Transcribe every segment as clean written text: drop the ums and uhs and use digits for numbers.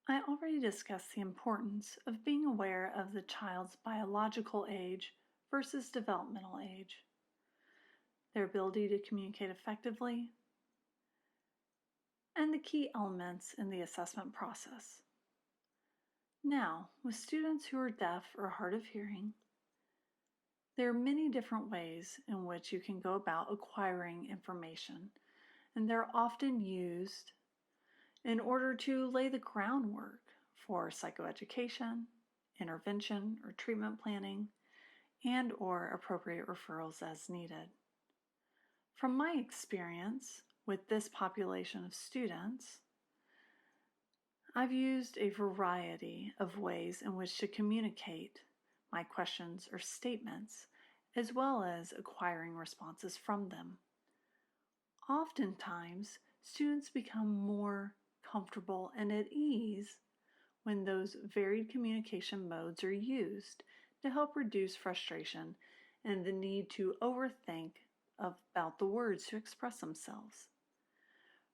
I already discussed the importance of being aware of the child's biological age versus developmental age, their ability to communicate effectively, and the key elements in the assessment process. Now, with students who are deaf or hard of hearing, there are many different ways in which you can go about acquiring information, and they're often used in order to lay the groundwork for psychoeducation, intervention or treatment planning, and or appropriate referrals as needed. From my experience with this population of students, I've used a variety of ways in which to communicate my questions or statements, as well as acquiring responses from them. Oftentimes, students become more comfortable and at ease when those varied communication modes are used to help reduce frustration and the need to overthink about the words to express themselves.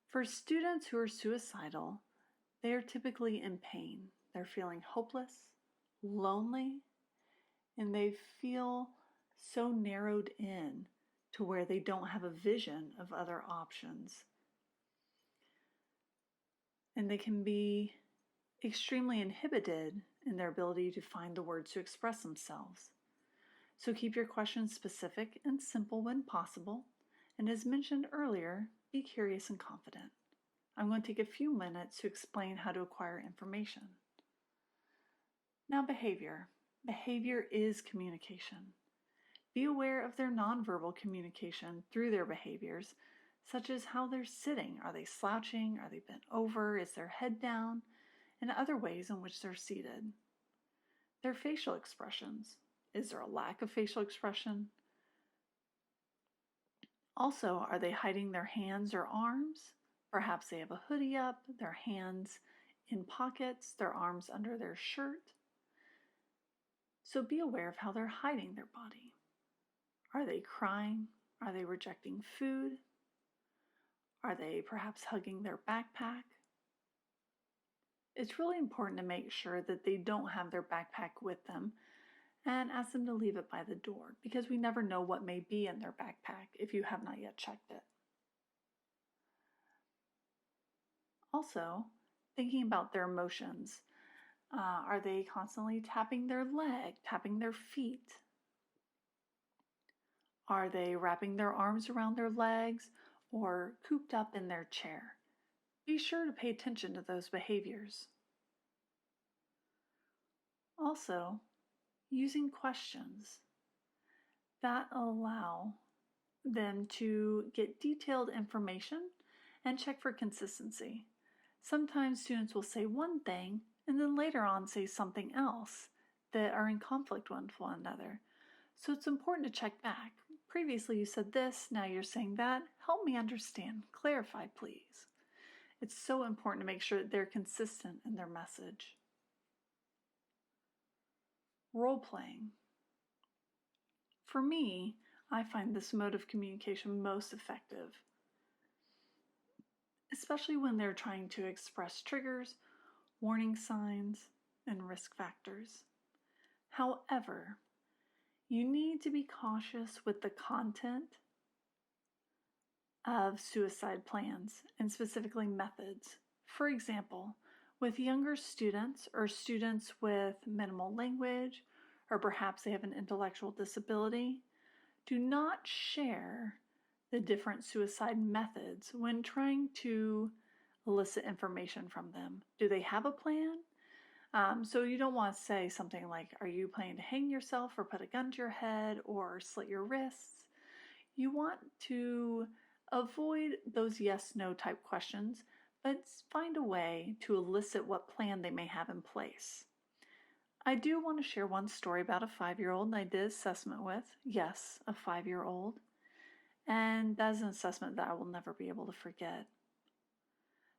For students who are suicidal, they are typically in pain. They're feeling hopeless, lonely, and they feel so narrowed in to where they don't have a vision of other options. And they can be extremely inhibited in their ability to find the words to express themselves. So keep your questions specific and simple when possible, and as mentioned earlier, be curious and confident. I'm going to take a few minutes to explain how to acquire information. Now, behavior. Behavior is communication. Be aware of their nonverbal communication through their behaviors, such as how they're sitting. Are they slouching? Are they bent over? Is their head down? And other ways in which they're seated. Their facial expressions. Is there a lack of facial expression? Also, are they hiding their hands or arms? Perhaps they have a hoodie up, their hands in pockets, their arms under their shirt. So be aware of how they're hiding their body. Are they crying? Are they rejecting food? Are they perhaps hugging their backpack? It's really important to make sure that they don't have their backpack with them and ask them to leave it by the door, because we never know what may be in their backpack if you have not yet checked it. Also, thinking about their emotions. Are they constantly tapping their leg, tapping their feet? Are they wrapping their arms around their legs or cooped up in their chair? Be sure to pay attention to those behaviors. Also, using questions that allow them to get detailed information and check for consistency. Sometimes students will say one thing and then later on say something else that are in conflict with one another. So it's important to check back. Previously you said this, now you're saying that. Help me understand. Clarify, please. It's so important to make sure that they're consistent in their message. Role-playing. For me, I find this mode of communication most effective, especially when they're trying to express triggers, warning signs, and risk factors. However, you need to be cautious with the content of suicide plans and specifically methods. For example, with younger students or students with minimal language, or perhaps they have an intellectual disability, do not share the different suicide methods when trying to elicit information from them. Do they have a plan? So you don't want to say something like, are you planning to hang yourself or put a gun to your head or slit your wrists? You want to avoid those yes/no type questions, but find a way to elicit what plan they may have in place. I do want to share one story about a 5-year-old I did assessment with. Yes, a 5-year-old. And that is an assessment that I will never be able to forget.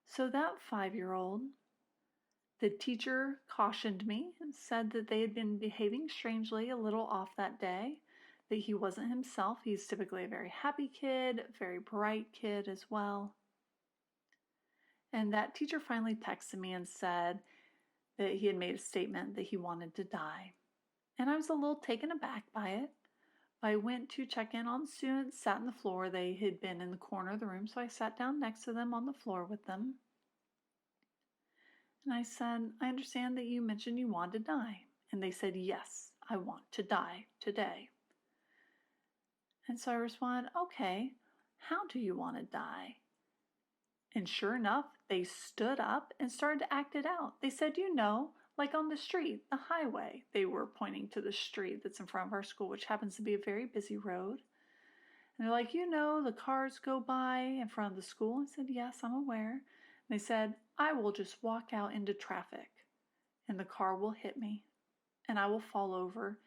So that 5-year-old, the teacher cautioned me and said that they had been behaving strangely, a little off that day, that he wasn't himself. He's typically a very happy kid, very bright kid as well. And that teacher finally texted me and said, that he had made a statement that he wanted to die. And I was a little taken aback by it. I went to check in on the students, sat on the floor. They had been in the corner of the room, so I sat down next to them on the floor with them. And I said, I understand that you mentioned you wanted to die. And they said, yes, I want to die today. And so I responded, okay, how do you want to die? And sure enough, they stood up and started to act it out. They said, like on the street, the highway. They were pointing to the street that's in front of our school, which happens to be a very busy road. And they're like, the cars go by in front of the school. I said, yes, I'm aware. And they said, I will just walk out into traffic and the car will hit me and I will fall over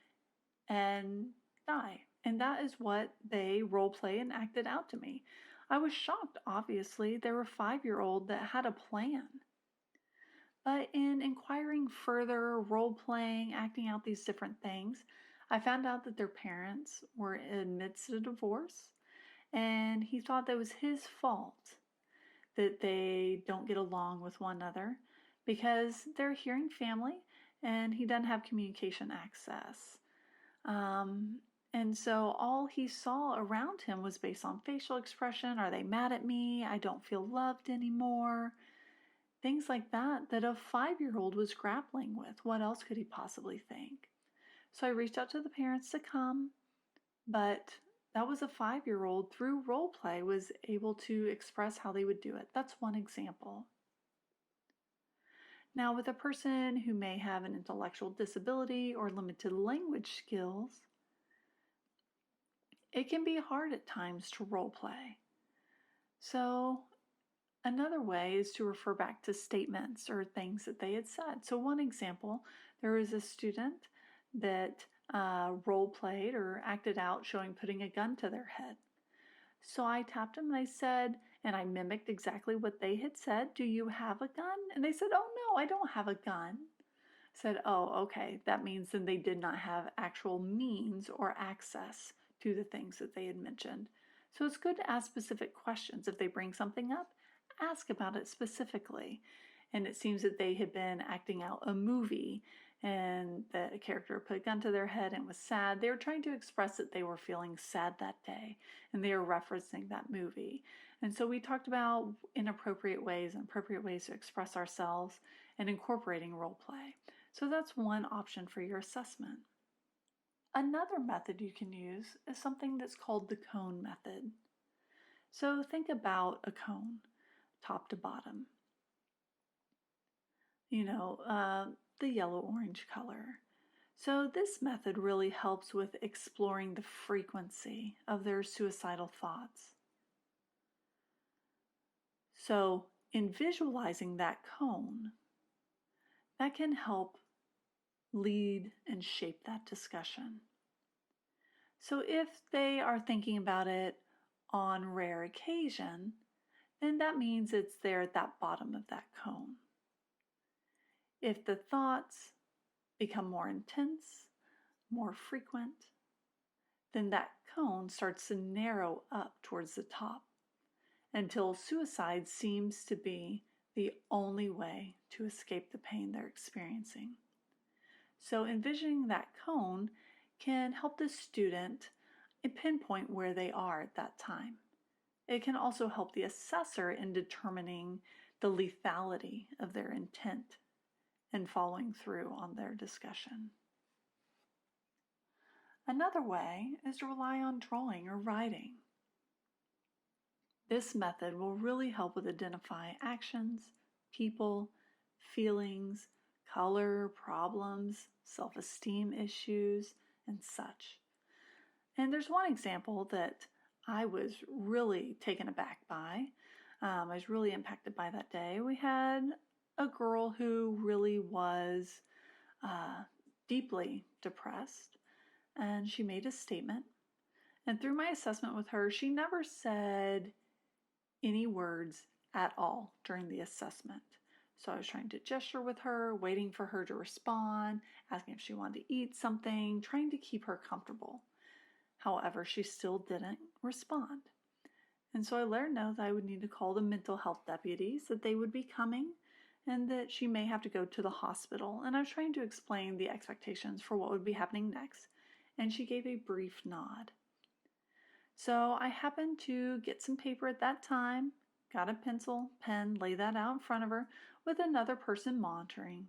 and die. And that is what they role play and acted out to me. I was shocked, obviously. They were a 5-year-old that had a plan. But in inquiring further, role playing, acting out these different things, I found out that their parents were in midst of a divorce, and he thought that was his fault that they don't get along with one another because they're a hearing family and he doesn't have communication access. And so all he saw around him was based on facial expression. Are they mad at me? I don't feel loved anymore. Things like that a 5-year-old was grappling with. What else could he possibly think? So I reached out to the parents to come, but that was a 5-year-old through role play was able to express how they would do it. That's one example. Now, with a person who may have an intellectual disability or limited language skills, it can be hard at times to role play. So another way is to refer back to statements or things that they had said. So one example, there was a student that role played or acted out showing putting a gun to their head. So I tapped them and I said, and I mimicked exactly what they had said, do you have a gun? And they said, oh no, I don't have a gun. I said, oh, okay, that means then they did not have actual means or access to the things that they had mentioned. So it's good to ask specific questions. If they bring something up, ask about it specifically. And it seems that they had been acting out a movie and that a character put a gun to their head and was sad. They were trying to express that they were feeling sad that day and they were referencing that movie. And so we talked about inappropriate ways and appropriate ways to express ourselves and incorporating role play. So that's one option for your assessment. Another method you can use is something that's called the cone method. So think about a cone, top to bottom. The yellow-orange color. So this method really helps with exploring the frequency of their suicidal thoughts. So in visualizing that cone, that can help lead and shape that discussion. So if they are thinking about it on rare occasion, then that means it's there at that bottom of that cone. If the thoughts become more intense, more frequent, then that cone starts to narrow up towards the top until suicide seems to be the only way to escape the pain they're experiencing. So envisioning that cone can help the student pinpoint where they are at that time. It can also help the assessor in determining the lethality of their intent and following through on their discussion. Another way is to rely on drawing or writing. This method will really help with identifying actions, people, feelings, color, problems, self-esteem issues, and such. And there's one example that I was really taken aback by. I was really impacted by that day. We had a girl who really was deeply depressed, and she made a statement. And through my assessment with her, she never said any words at all during the assessment. So I was trying to gesture with her, waiting for her to respond, asking if she wanted to eat something, trying to keep her comfortable. However, she still didn't respond. And so I let her know that I would need to call the mental health deputies, that they would be coming and that she may have to go to the hospital. And I was trying to explain the expectations for what would be happening next, and she gave a brief nod. So I happened to get some paper at that time, got a pencil, pen, lay that out in front of her with another person monitoring.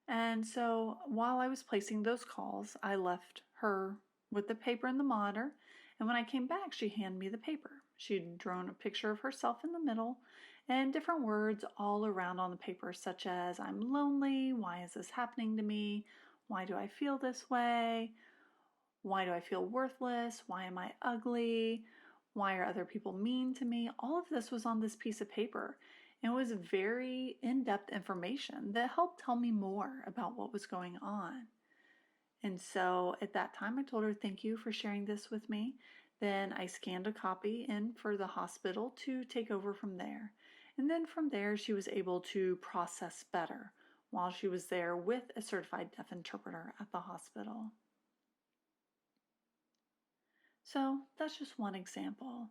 And so while I was placing those calls, I left her with the paper and the monitor. And when I came back, she handed me the paper. She'd drawn a picture of herself in the middle and different words all around on the paper, such as, I'm lonely, why is this happening to me, why do I feel this way, why do I feel worthless, why am I ugly, why are other people mean to me. All of this was on this piece of paper. It was very in-depth information that helped tell me more about what was going on. And so at that time, I told her, thank you for sharing this with me. Then I scanned a copy in for the hospital to take over from there. And then from there, she was able to process better while she was there with a certified deaf interpreter at the hospital. So that's just one example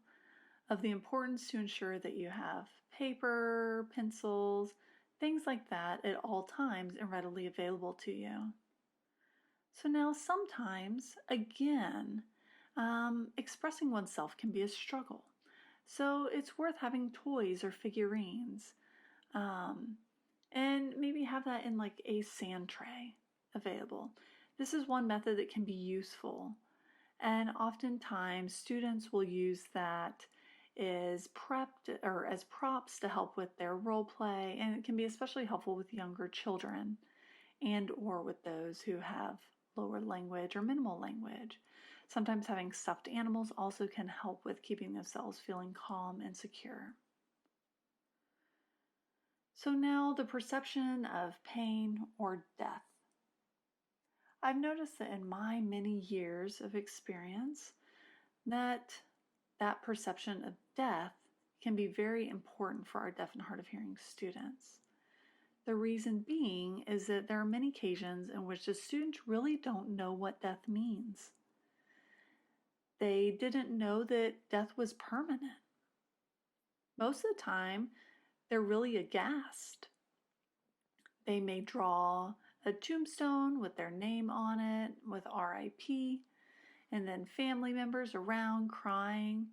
of the importance to ensure that you have paper, pencils, things like that at all times and readily available to you. So now sometimes, again, expressing oneself can be a struggle. So it's worth having toys or figurines, and maybe have that in like a sand tray available. This is one method that can be useful. And oftentimes students will use that as props to help with their role play, and it can be especially helpful with younger children and or with those who have lower language or minimal language. Sometimes having stuffed animals also can help with keeping themselves feeling calm and secure. So now the perception of pain or death. I've noticed that in my many years of experience that perception of death can be very important for our deaf and hard of hearing students. The reason being is that there are many occasions in which the students really don't know what death means. They didn't know that death was permanent. Most of the time, they're really aghast. They may draw a tombstone with their name on it, with RIP, and then family members around crying.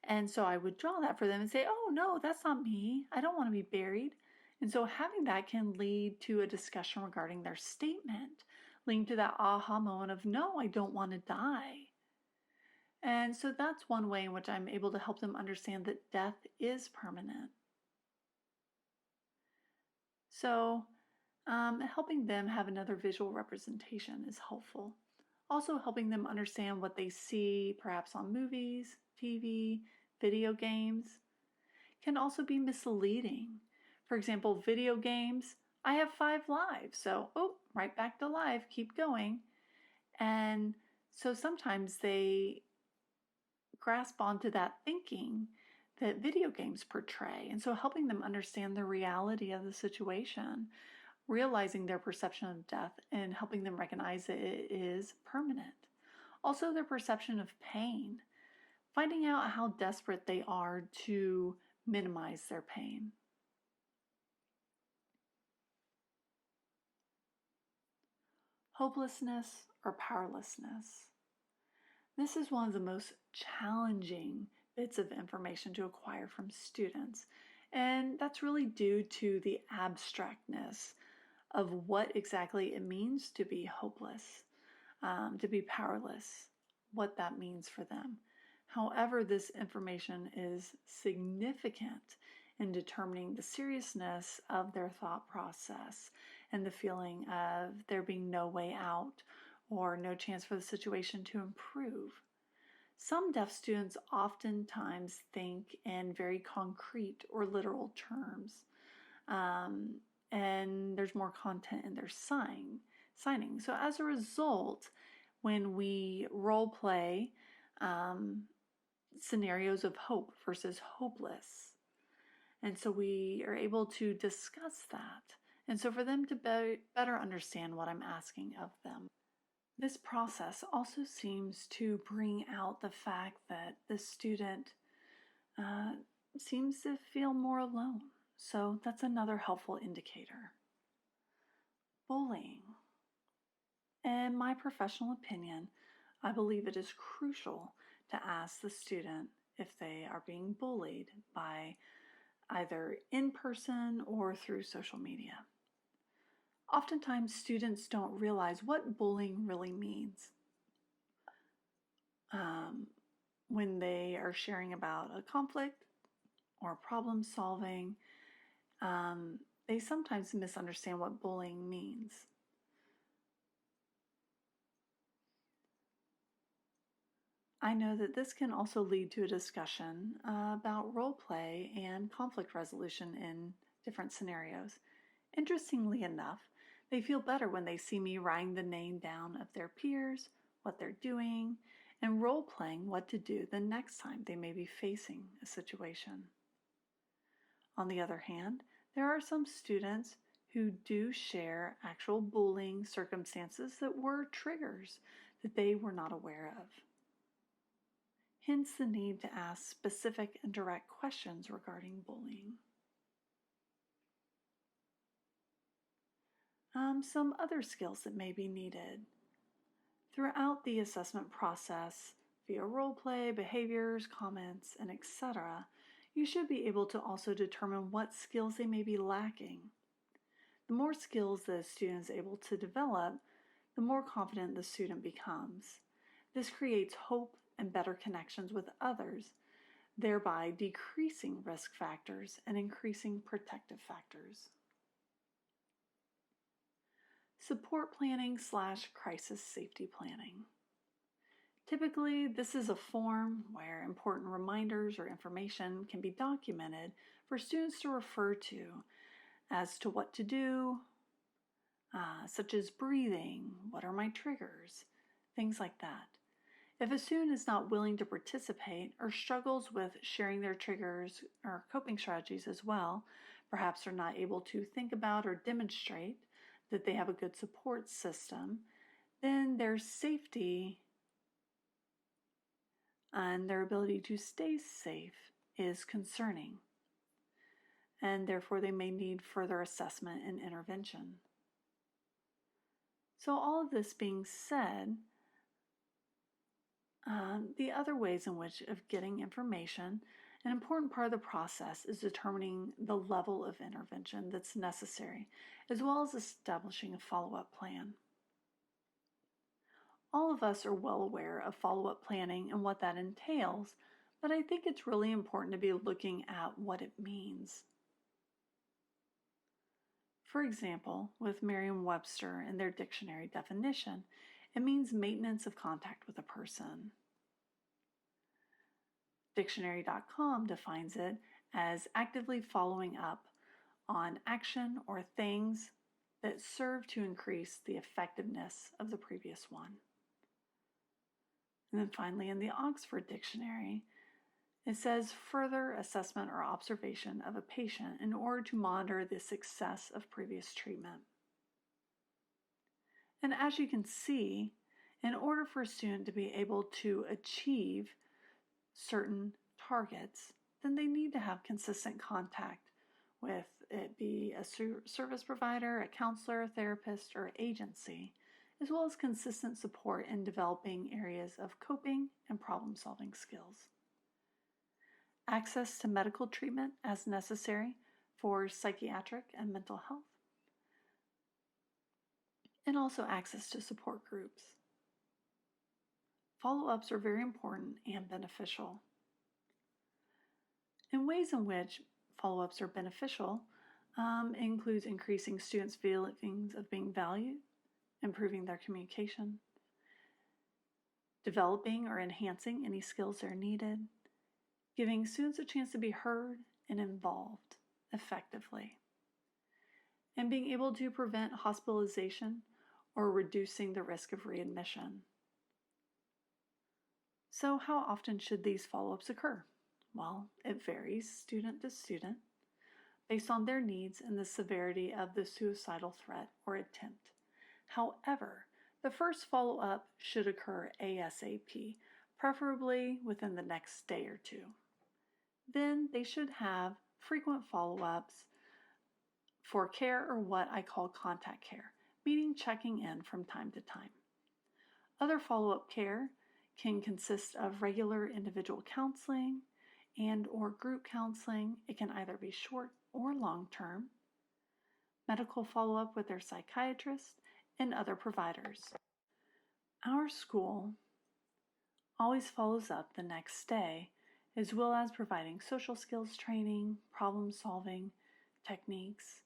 And so I would draw that for them and say, oh no, that's not me. I don't want to be buried. And so having that can lead to a discussion regarding their statement, leading to that aha moment of, no, I don't want to die. And so that's one way in which I'm able to help them understand that death is permanent. So helping them have another visual representation is helpful. Also helping them understand what they see perhaps on movies, TV, video games can also be misleading. For example, video games, I have 5 lives, so right back to life, keep going. And so sometimes they grasp onto that thinking that video games portray. And so helping them understand the reality of the situation, realizing their perception of death and helping them recognize that it is permanent. Also their perception of pain, finding out how desperate they are to minimize their pain. Hopelessness or powerlessness. This is one of the most challenging bits of information to acquire from students, and that's really due to the abstractness of what exactly it means to be hopeless, to be powerless, what that means for them. However, this information is significant in determining the seriousness of their thought process and the feeling of there being no way out or no chance for the situation to improve. Some deaf students oftentimes think in very concrete or literal terms, and there's more content in their signing. So as a result, when we role play scenarios of hope versus hopeless, and so we are able to discuss that. And so for them to better understand what I'm asking of them. This process also seems to bring out the fact that the student seems to feel more alone So that's another helpful indicator. Bullying. In my professional opinion, I believe it is crucial to ask the student if they are being bullied by either in person or through social media. Oftentimes, students don't realize what bullying really means when they are sharing about a conflict or problem solving. They sometimes misunderstand what bullying means. I know that this can also lead to a discussion about role play and conflict resolution in different scenarios. Interestingly enough, they feel better when they see me writing the name down of their peers, what they're doing, and role playing what to do the next time they may be facing a situation. On the other hand, there are some students who do share actual bullying circumstances that were triggers that they were not aware of. Hence the need to ask specific and direct questions regarding bullying. Some other skills that may be needed. Throughout the assessment process, via role play, behaviors, comments, and etc., you should be able to also determine what skills they may be lacking. The more skills the student is able to develop, the more confident the student becomes. This creates hope and better connections with others, thereby decreasing risk factors and increasing protective factors. Support planning / crisis safety planning. Typically, this is a form where important reminders or information can be documented for students to refer to as to what to do, such as breathing, what are my triggers, things like that. If a student is not willing to participate or struggles with sharing their triggers or coping strategies as well, perhaps they're not able to think about or demonstrate that they have a good support system, then their safety and their ability to stay safe is concerning, and therefore they may need further assessment and intervention. So all of this being said, the other ways in which of getting information, an important part of the process is determining the level of intervention that's necessary, as well as establishing a follow-up plan. All of us are well aware of follow-up planning and what that entails, but I think it's really important to be looking at what it means. For example, with Merriam-Webster and their dictionary definition, it means maintenance of contact with a person. Dictionary.com defines it as actively following up on action or things that serve to increase the effectiveness of the previous one. And then finally, in the Oxford Dictionary, it says further assessment or observation of a patient in order to monitor the success of previous treatment. And as you can see, in order for a student to be able to achieve certain targets, then they need to have consistent contact with it be a service provider, a counselor, a therapist, or agency, as well as consistent support in developing areas of coping and problem-solving skills. Access to medical treatment as necessary for psychiatric and mental health, and also access to support groups. Follow-ups are very important and beneficial. In ways in which follow-ups are beneficial includes increasing students' feelings of being valued, improving their communication, developing or enhancing any skills that are needed, giving students a chance to be heard and involved effectively, and being able to prevent hospitalization or reducing the risk of readmission. So how often should these follow-ups occur? Well, it varies student to student based on their needs and the severity of the suicidal threat or attempt. However, the first follow-up should occur ASAP, preferably within the next day or two. Then they should have frequent follow-ups for care or what I call contact care, meaning checking in from time to time. Other follow-up care can consist of regular individual counseling and or group counseling. It can either be short or long-term, medical follow-up with their psychiatrist, and other providers. Our school always follows up the next day, as well as providing social skills training, problem solving techniques,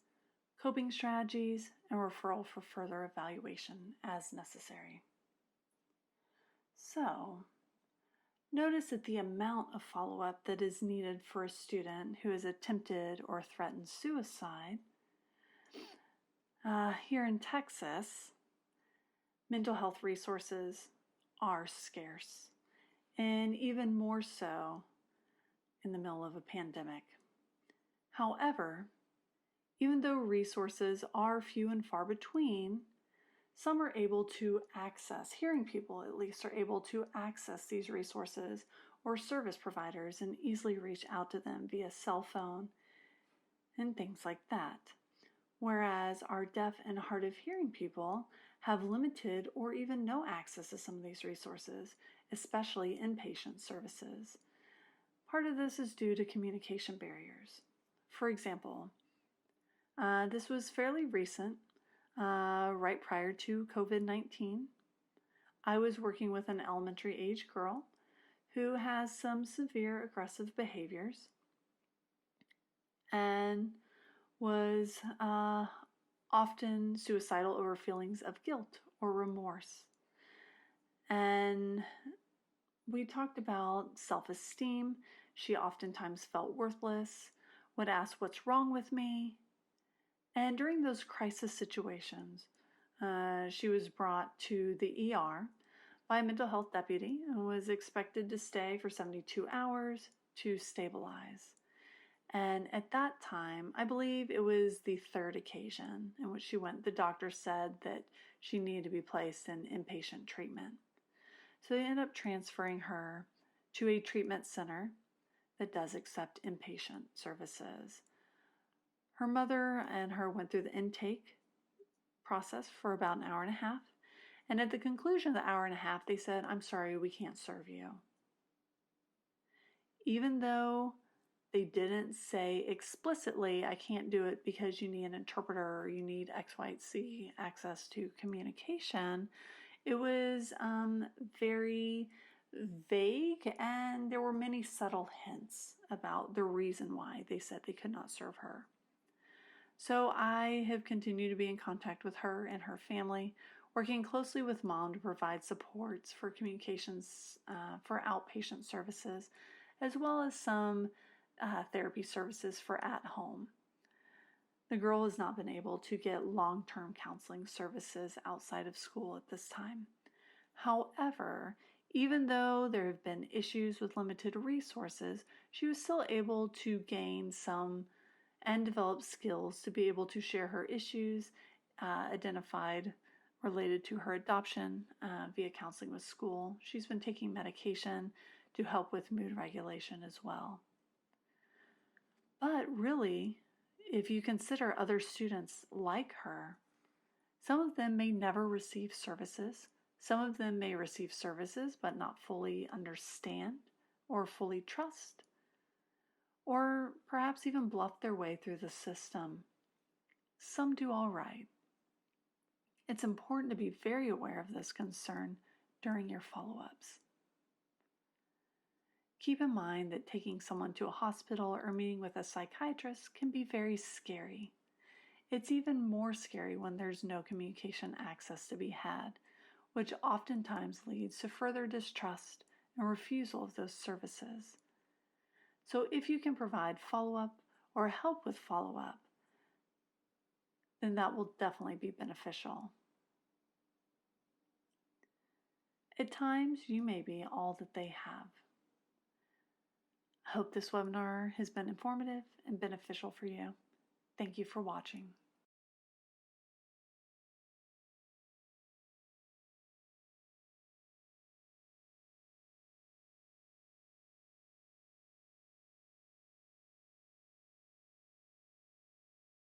coping strategies, and referral for further evaluation as necessary. So, notice that the amount of follow-up that is needed for a student who has attempted or threatened suicide. Here in Texas, mental health resources are scarce, and even more so in the middle of a pandemic. However, even though resources are few and far between, some are able to access, hearing people at least are able to access these resources or service providers and easily reach out to them via cell phone and things like that. Whereas our deaf and hard of hearing people have limited or even no access to some of these resources, especially inpatient services. Part of this is due to communication barriers. For example, this was fairly recent, right prior to COVID-19. I was working with an elementary age girl who has some severe aggressive behaviors and was often suicidal over feelings of guilt or remorse. And we talked about self-esteem. She oftentimes felt worthless, would ask what's wrong with me. And during those crisis situations, she was brought to the ER by a mental health deputy and was expected to stay for 72 hours to stabilize. And at that time, I believe it was the third occasion in which she went, the doctor said that she needed to be placed in inpatient treatment. So they ended up transferring her to a treatment center that does accept inpatient services. Her mother and her went through the intake process for about an hour and a half. And at the conclusion of the hour and a half, they said, "I'm sorry, we can't serve you." Even though they didn't say explicitly, "I can't do it because you need an interpreter or you need X, Y, Z access to communication," it was very vague, and there were many subtle hints about the reason why they said they could not serve her. So I have continued to be in contact with her and her family, working closely with mom to provide supports for communications for outpatient services, as well as some therapy services for at home. The girl has not been able to get long-term counseling services outside of school at this time. However, even though there have been issues with limited resources, she was still able to gain some and develop skills to be able to share her issues identified related to her adoption via counseling with school. She's been taking medication to help with mood regulation as well. But really, if you consider other students like her, some of them may never receive services. Some of them may receive services but not fully understand or fully trust, or perhaps even bluff their way through the system. Some do all right. It's important to be very aware of this concern during your follow-ups. Keep in mind that taking someone to a hospital or meeting with a psychiatrist can be very scary. It's even more scary when there's no communication access to be had, which oftentimes leads to further distrust and refusal of those services. So if you can provide follow-up or help with follow-up, then that will definitely be beneficial. At times, you may be all that they have. I hope this webinar has been informative and beneficial for you. Thank you for watching.